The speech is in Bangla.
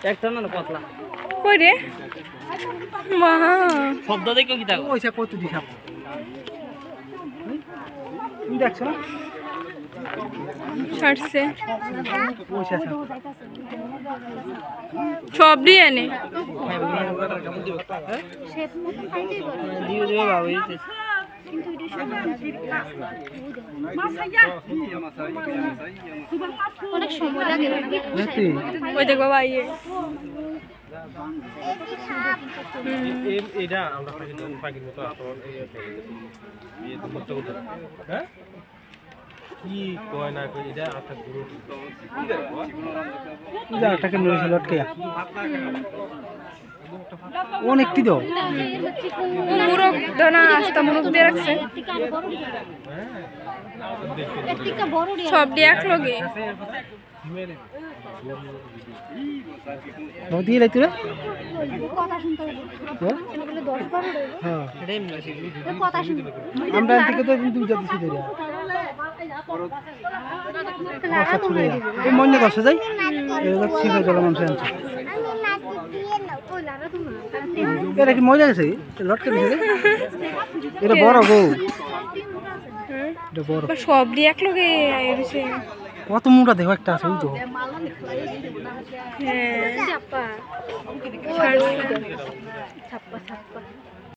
একটা না পাতলা কই রে মহা শব্দ দেখো কি থাকো ওইসা কত দি সাপ তুমি দেখছো না ছাড়ছে ওইসা সব দিয়ে নে দিও দিও বাবু অনেক সময় লাগে ওই দেখো ভাই এটা আমরা পাখির মতো হ্যাঁ কি কয় না কই এটা আপনার গুরু টাকা নিয়েছিল আটকে অনেকটি দাও মুরগ দানা আস্তা মুরগ দিয়ে রাখছে সব দিয়ে এক লগে দিয়ে লাই তুই আমরা থেকে তো দুইটা দিছি ধরে এই মনে করছে যাই এবার শিখে গেল মানুষ আনছে এটা কি মজা গেছে লটকে দিছে এটা বড় গো এটা বড় সব দিয়ে এক লগে আইছে কত মোটা দেখো একটা আছে ওই তো হ্যাঁ চাপা ছাড়ছে ছাপ্পা ছাপ্পা